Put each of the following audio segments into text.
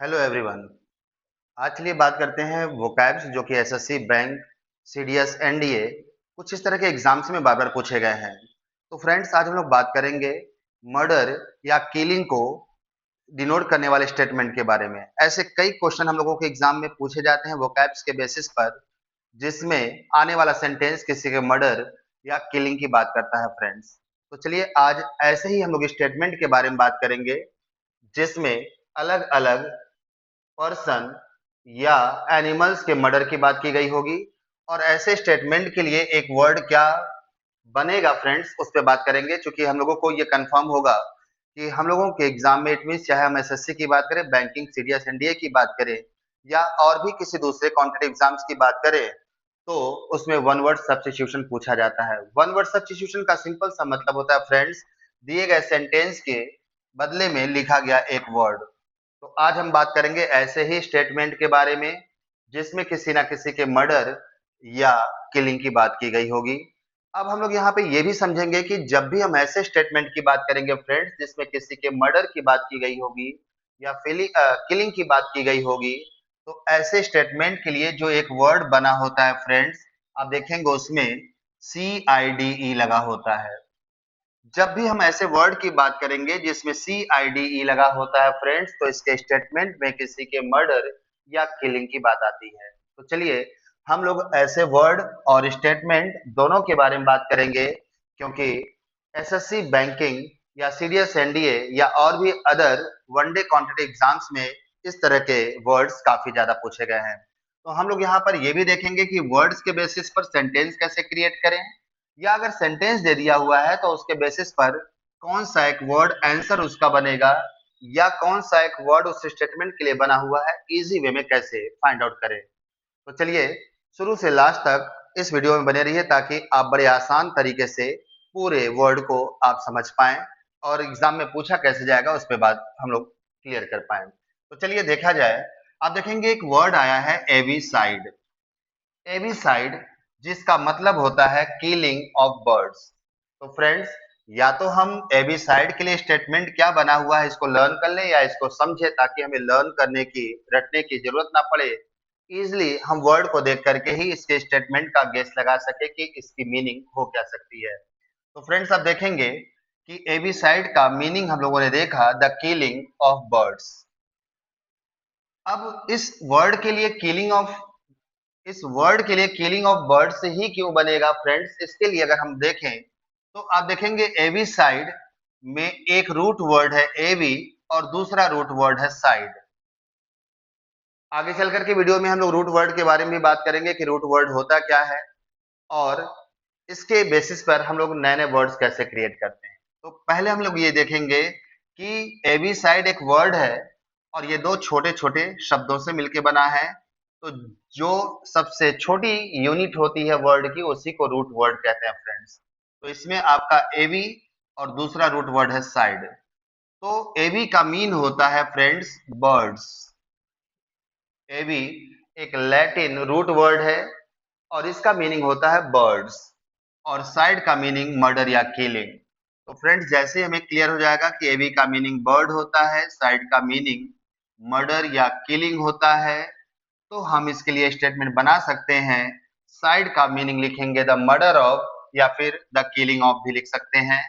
Hello everyone. आज चलिए बात करते हैं वोकैब्स जो कि एसएससी, बैंक, सीडीएस, एनडीए कुछ इस तरह के एग्जाम्स में बार बार पूछे गए हैं। तो फ्रेंड्स, आज हम लोग बात करेंगे मर्डर या किलिंग को डिनोट करने वाले स्टेटमेंट के बारे में। ऐसे कई क्वेश्चन हम लोगों के एग्जाम में पूछे जाते हैं वोकैब्स के बेसिस पर, जिसमें आने वाला सेंटेंस किसी के मर्डर या किलिंग की बात करता है फ्रेंड्स। तो चलिए आज ऐसे ही हम लोग स्टेटमेंट के बारे में बात करेंगे, जिसमें अलग अलग पर्सन या एनिमल्स के मर्डर की बात की गई होगी। और ऐसे स्टेटमेंट के लिए एक वर्ड क्या बनेगा फ्रेंड्स, उस पर बात करेंगे। क्योंकि हम लोगों को ये कंफर्म होगा कि हम लोगों के एग्जाम में, इट मीन चाहे हम एसएससी की बात करें, बैंकिंग, सीडीएस, एनडीए की बात करें या और भी किसी दूसरे कॉम्पिटिटिव एग्जाम्स की बात करें, तो उसमें वन वर्ड सब्स्टिट्यूशन पूछा जाता है। वन वर्ड सब्स्टिट्यूशन का सिंपल सा मतलब होता है फ्रेंड्स, दिए गए सेंटेंस के बदले में लिखा गया एक वर्ड। तो आज हम बात करेंगे ऐसे ही स्टेटमेंट के बारे में, जिसमें किसी ना किसी के मर्डर या किलिंग की बात की गई होगी। अब हम लोग यहाँ पे ये भी समझेंगे कि जब भी हम ऐसे स्टेटमेंट की बात करेंगे फ्रेंड्स, जिसमें किसी के मर्डर की बात की गई होगी या किलिंग की बात की गई होगी, तो ऐसे स्टेटमेंट के लिए जो एक वर्ड बना होता है फ्रेंड्स, आप देखेंगे उसमें CIDE लगा होता है। जब भी हम ऐसे वर्ड की बात करेंगे जिसमें CIDE लगा होता है फ्रेंड्स, तो इसके स्टेटमेंट में किसी के मर्डर या किलिंग की बात आती है। तो चलिए हम लोग ऐसे वर्ड और स्टेटमेंट दोनों के बारे में बात करेंगे, क्योंकि एसएससी, बैंकिंग या सीडीएस, एनडीए या और भी अदर वनडे कॉम्पिटिटिव एग्जाम्स में इस तरह के वर्ड्स काफी ज्यादा पूछे गए हैं। तो हम लोग यहाँ पर ये भी देखेंगे कि वर्ड्स के बेसिस पर सेंटेंस कैसे क्रिएट करें, या अगर सेंटेंस दे दिया हुआ है तो उसके बेसिस पर कौन सा एक वर्ड आंसर उसका बनेगा, या कौन सा एक वर्ड उस स्टेटमेंट के लिए बना हुआ है, इजी वे में कैसे फाइंड आउट करें। तो चलिए शुरू से लास्ट तक इस वीडियो में बने रहिए, ताकि आप बड़े आसान तरीके से पूरे वर्ड को आप समझ पाएं और एग्जाम में पूछा कैसे जाएगा उस पर बात हम लोग क्लियर कर पाए। तो चलिए देखा जाए। आप देखेंगे एक वर्ड आया है एविसाइड। एविसाइड, जिसका मतलब होता है किलिंग ऑफ बर्ड्स। तो फ्रेंड्स, या तो हम एविसाइड के लिए स्टेटमेंट क्या बना हुआ है इसको लर्न कर लें, या इसको समझे, ताकि हमें लर्न करने की, रटने की जरूरत ना पड़े। इजिली हम वर्ड को देख करके ही इसके स्टेटमेंट का गेस लगा सके कि इसकी मीनिंग हो क्या सकती है। तो फ्रेंड्स, आप देखेंगे कि एविसाइड का मीनिंग हम लोगों ने देखा, द किलिंग ऑफ बर्ड्स। अब इस वर्ड के लिए किलिंग ऑफ बर्ड से ही क्यों बनेगा फ्रेंड्स, इसके लिए अगर हम देखें तो आप देखेंगे एविसाइड में एक रूट वर्ड है एवी और दूसरा रूट वर्ड है साइड। आगे चल करके वीडियो में हम लोग रूट वर्ड के बारे में भी बात करेंगे कि रूट वर्ड होता क्या है, और इसके बेसिस पर हम लोग नए नए वर्ड्स कैसे क्रिएट करते हैं। तो पहले हम लोग ये देखेंगे कि एविसाइड एक वर्ड है और ये दो छोटे छोटे शब्दों से मिलके बना है। तो जो सबसे छोटी यूनिट होती है वर्ड की, उसी को रूट वर्ड कहते हैं फ्रेंड्स। तो इसमें आपका एवी और दूसरा रूट वर्ड है साइड। तो एवी का मीन होता है फ्रेंड्स बर्ड्स। एवी एक लैटिन रूट वर्ड है और इसका मीनिंग होता है बर्ड्स, और साइड का मीनिंग मर्डर या किलिंग। तो फ्रेंड्स, जैसे हमें क्लियर हो जाएगा कि एवी का मीनिंग बर्ड होता है, साइड का मीनिंग मर्डर या किलिंग होता है, तो हम इसके लिए स्टेटमेंट बना सकते हैं। साइड का मीनिंग लिखेंगे द मर्डर ऑफ, या फिर द किलिंग ऑफ भी लिख सकते हैं।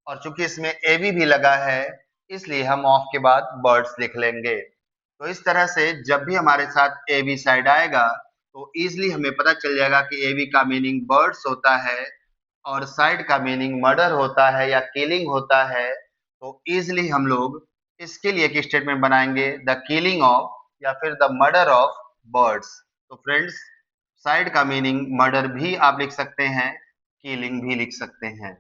और चूंकि इसमें एवी भी लगा है, इसलिए हम ऑफ के बाद बर्ड्स लिख लेंगे। तो इस तरह से जब भी हमारे साथ एवी साइड आएगा, तो इजिली हमें पता चल जाएगा कि एवी का मीनिंग बर्ड्स होता है और साइड का मीनिंग मर्डर होता है या किलिंग होता है। तो इजिली हम लोग इसके लिए एक स्टेटमेंट बनाएंगे, द किलिंग ऑफ या फिर द मर्डर ऑफ बर्ड्स। तो फ्रेंड्स, साइड का मीनिंग मर्डर भी आप लिख सकते हैं, किलिंग भी लिख सकते हैं।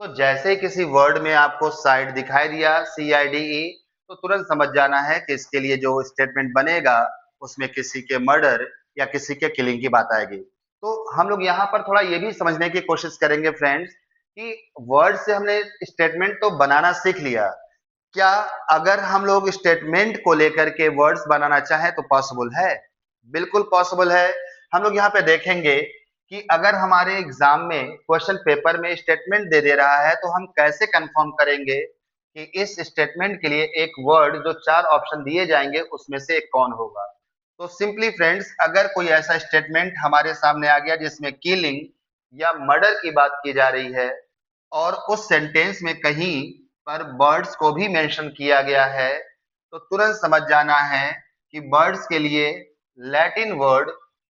तो जैसे ही किसी वर्ड में आपको साइड दिखाई दिया, CIDE, तो तुरंत समझ जाना है कि इसके लिए जो स्टेटमेंट बनेगा उसमें किसी के मर्डर या किसी के किलिंग की बात आएगी। तो हम लोग यहाँ पर थोड़ा ये भी समझने की कोशिश करेंगे फ्रेंड्स कि वर्ड से हमने स्टेटमेंट तो बनाना सीख लिया, क्या अगर हम लोग स्टेटमेंट को लेकर के वर्ड्स बनाना चाहें तो पॉसिबल है? बिल्कुल पॉसिबल है। हम लोग यहाँ पे देखेंगे कि अगर हमारे एग्जाम में क्वेश्चन पेपर में स्टेटमेंट दे दे रहा है, तो हम कैसे कंफर्म करेंगे कि इस स्टेटमेंट के लिए एक वर्ड जो 4 ऑप्शन दिए जाएंगे उसमें से एक कौन होगा। तो सिंपली फ्रेंड्स, अगर कोई ऐसा स्टेटमेंट हमारे सामने आ गया जिसमें किलिंग या मर्डर की बात की जा रही है और उस सेंटेंस में कहीं पर बर्ड्स को भी मेंशन किया गया है, तो तुरंत समझ जाना है कि बर्ड्स के लिए लैटिन वर्ड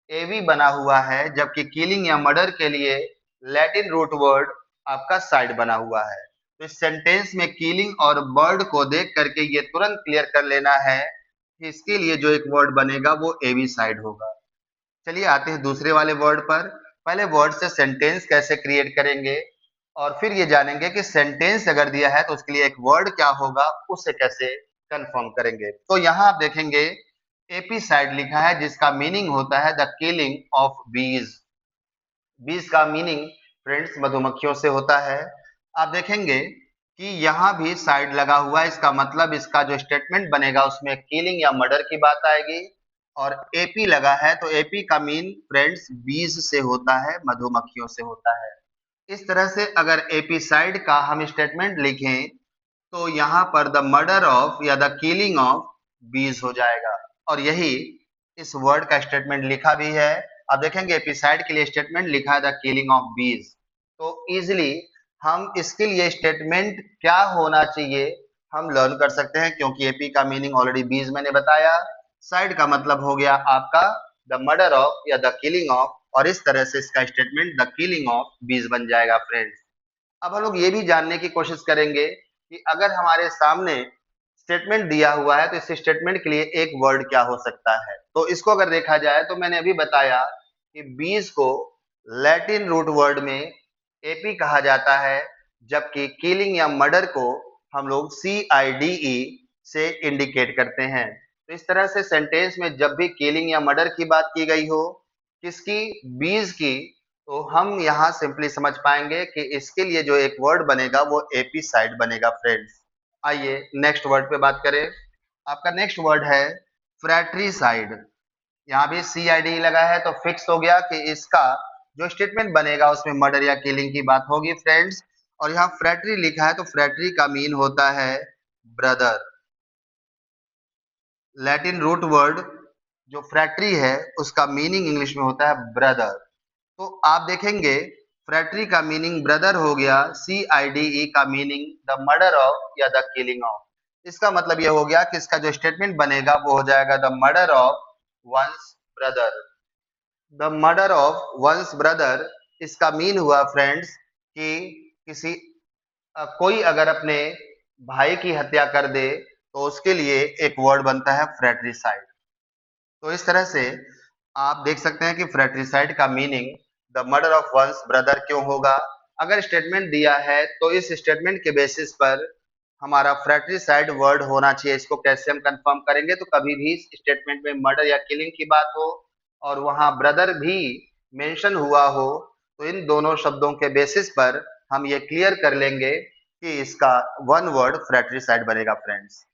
एवी बना हुआ है, जबकि किलिंग या मर्डर के लिए लैटिन रूट वर्ड आपका साइड बना हुआ है। तो इस सेंटेंस में किलिंग और बर्ड को देख करके ये तुरंत क्लियर कर लेना है कि इसके लिए जो एक वर्ड बनेगा वो एवी साइड होगा। चलिए आते हैं दूसरे वाले वर्ड पर। पहले वर्ड से सेंटेंस कैसे क्रिएट करेंगे और फिर ये जानेंगे कि सेंटेंस अगर दिया है तो उसके लिए एक वर्ड क्या होगा, उसे कैसे कंफर्म करेंगे। तो यहाँ आप देखेंगे एपी साइड लिखा है जिसका मीनिंग होता है द किलिंग ऑफ बीज। बीज का मीनिंग फ्रेंड्स मधुमक्खियों से होता है। आप देखेंगे कि यहाँ भी साइड लगा हुआ है, इसका मतलब इसका जो स्टेटमेंट बनेगा उसमें किलिंग या मर्डर की बात आएगी। और एपी लगा है तो एपी का मीन फ्रेंड्स बीज से होता है, मधुमक्खियों से होता है। इस तरह से अगर एपी साइड का हम स्टेटमेंट लिखें तो यहाँ पर द मर्डर ऑफ या द किलिंग ऑफ बीज हो जाएगा। और यही इस वर्ड का स्टेटमेंट लिखा भी है। आप देखेंगे एपिसाइड के लिए स्टेटमेंट लिखा है द किलिंग ऑफ बीज। तो इजिली हम इसके लिए स्टेटमेंट क्या होना चाहिए हम लर्न कर सकते हैं, क्योंकि एपी का मीनिंग ऑलरेडी बीज मैंने बताया। साइड का मतलब हो गया आपका द मर्डर ऑफ या द किलिंग ऑफ, और इस तरह से इसका स्टेटमेंट द किलिंग ऑफ बीज बन जाएगा फ्रेंड्स। अब हम लोग ये भी जानने की कोशिश करेंगे कि अगर हमारे सामने स्टेटमेंट दिया हुआ है तो इस स्टेटमेंट के लिए एक वर्ड क्या हो सकता है। तो इसको अगर देखा जाए तो मैंने अभी बताया कि बीज को लैटिन रूट वर्ड में एपी कहा जाता है, जबकि किलिंग या मर्डर को हम लोग CIDE से इंडिकेट करते हैं। तो इस तरह से सेंटेंस में जब भी किलिंग या मर्डर की बात की गई हो, किसकी, बीज की, तो हम यहाँ सिंपली समझ पाएंगे कि इसके लिए जो एक वर्ड बनेगा वो एपी साइड बनेगा फ्रेंड्स। आइए नेक्स्ट वर्ड पे बात करें। आपका नेक्स्ट वर्ड है फ्रैट्रीसाइड। यहाँ भी CID लगा है तो फिक्स हो गया कि इसका जो स्टेटमेंट बनेगा उसमें मर्डर या किलिंग की बात होगी फ्रेंड्स। और यहाँ फ्रैट्री लिखा है तो फ्रैट्री का मीन होता है ब्रदर। लैटिन रूट वर्ड जो फ्रैट्री है उसका मीनिंग इंग्लिश में होता है ब्रदर। तो आप देखेंगे फ्रैट्री का मीनिंग ब्रदर हो गया, CIDE का मीनिंग द मर्डर ऑफ या द किलिंग ऑफ। इसका मतलब ये हो गया कि इसका जो स्टेटमेंट बनेगा वो हो जाएगा the murder of one's brother. The murder of one's brother, इसका मीन हुआ फ्रेंड्स कि किसी कोई अगर अपने भाई की हत्या कर दे तो उसके लिए एक वर्ड बनता है फ्रैट्रिसाइड। तो इस तरह से आप देख सकते हैं कि फ्रैट्रिसाइड का meaning the murder of one's brother क्यों होगा। अगर स्टेटमेंट दिया है तो इस स्टेटमेंट के बेसिस पर हमारा फ्रैट्रिसाइड वर्ड होना चाहिए। इसको कैसे हम कंफर्म करेंगे, तो कभी भी स्टेटमेंट में मर्डर या किलिंग की बात हो और वहां ब्रदर भी मेंशन हुआ हो, तो इन दोनों शब्दों के बेसिस पर हम ये क्लियर कर लेंगे कि इसका वन वर्ड फ्रैट्रिसाइड बनेगा फ्रेंड्स।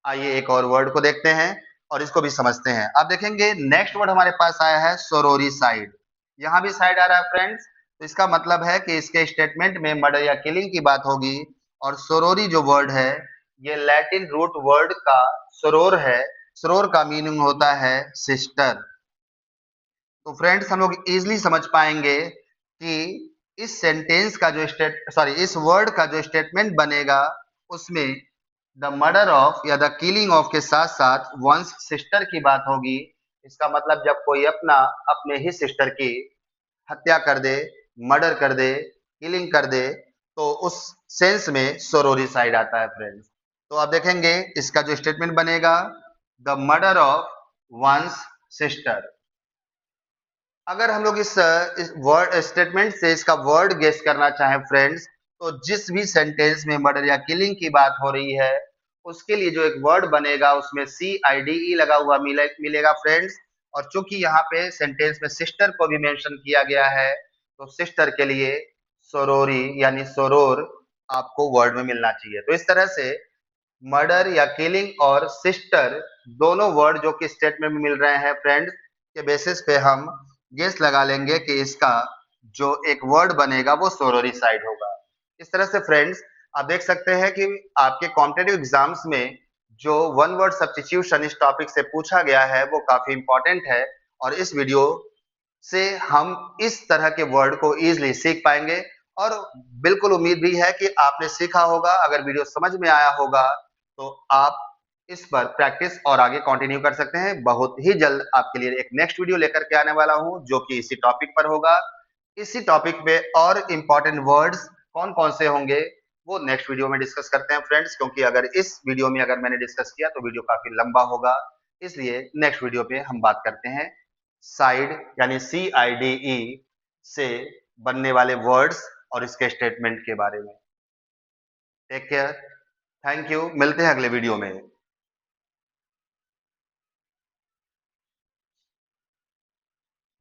आइए एक और वर्ड को देखते हैं और इसको भी समझते हैं। आप देखेंगे नेक्स्ट वर्ड हमारे पास आया है सोरोरी साइड। यहाँ भी साइड आ रहा है फ्रेंड्स, तो इसका मतलब है कि इसके स्टेटमेंट में मर्डर या किलिंग की बात होगी। और सोरोरी जो वर्ड है ये लैटिन रूट वर्ड का सरोर है। सरोर का मीनिंग होता है सिस्टर। तो फ्रेंड्स हम लोग इजिली समझ पाएंगे कि इस सेंटेंस का जो इस वर्ड का जो स्टेटमेंट बनेगा उसमें द मर्डर ऑफ या द किलिंग ऑफ के साथ साथ वंस सिस्टर की बात होगी। इसका मतलब जब कोई अपना अपने ही सिस्टर की हत्या कर दे, मर्डर कर दे, किलिंग कर दे, तो उस सेंस में सोरोरिसाइड आता है फ्रेंड्स। तो आप देखेंगे इसका जो स्टेटमेंट बनेगा the murder of one's sister. अगर हम लोग इस वर्ड स्टेटमेंट से इसका वर्ड गेस करना चाहें फ्रेंड्स, तो जिस भी सेंटेंस में मर्डर या किलिंग की बात हो रही है उसके लिए जो एक वर्ड बनेगा उसमें CIDE लगा हुआ मिलेगा फ्रेंड्स। और चूंकि यहाँ पे सेंटेंस में सिस्टर को भी मेंशन किया गया है तो सिस्टर के लिए सोरोरी यानी सोरोर आपको वर्ड में मिलना चाहिए। तो इस तरह से मर्डर या किलिंग और सिस्टर दोनों वर्ड जो कि स्टेटमेंट में मिल रहे हैं फ्रेंड्स के बेसिस पे हम गेस लगा लेंगे कि इसका जो एक वर्ड बनेगा वो सोरोरी साइड होगा। इस तरह से फ्रेंड्स आप देख सकते हैं कि आपके कॉम्पिटिटिव एग्जाम्स में जो वन वर्ड सब्स्टिट्यूशन इस टॉपिक से पूछा गया है वो काफी इंपॉर्टेंट है और इस वीडियो से हम इस तरह के वर्ड को इजीली सीख पाएंगे और बिल्कुल उम्मीद भी है कि आपने सीखा होगा। अगर वीडियो समझ में आया होगा तो आप इस पर प्रैक्टिस और आगे कंटिन्यू कर सकते हैं। बहुत ही जल्द आपके लिए एक नेक्स्ट वीडियो लेकर के आने वाला हूं जो कि इसी टॉपिक पर होगा। इसी टॉपिक पे और इंपॉर्टेंट वर्ड्स कौन कौन से होंगे वो नेक्स्ट वीडियो में डिस्कस करते हैं फ्रेंड्स, क्योंकि अगर इस वीडियो में अगर मैंने डिस्कस किया तो वीडियो काफी लंबा होगा। इसलिए नेक्स्ट वीडियो पे हम बात करते हैं साइड यानी CIDE से बनने वाले वर्ड्स और इसके स्टेटमेंट के बारे में। टेक केयर, थैंक यू, मिलते हैं अगले वीडियो में।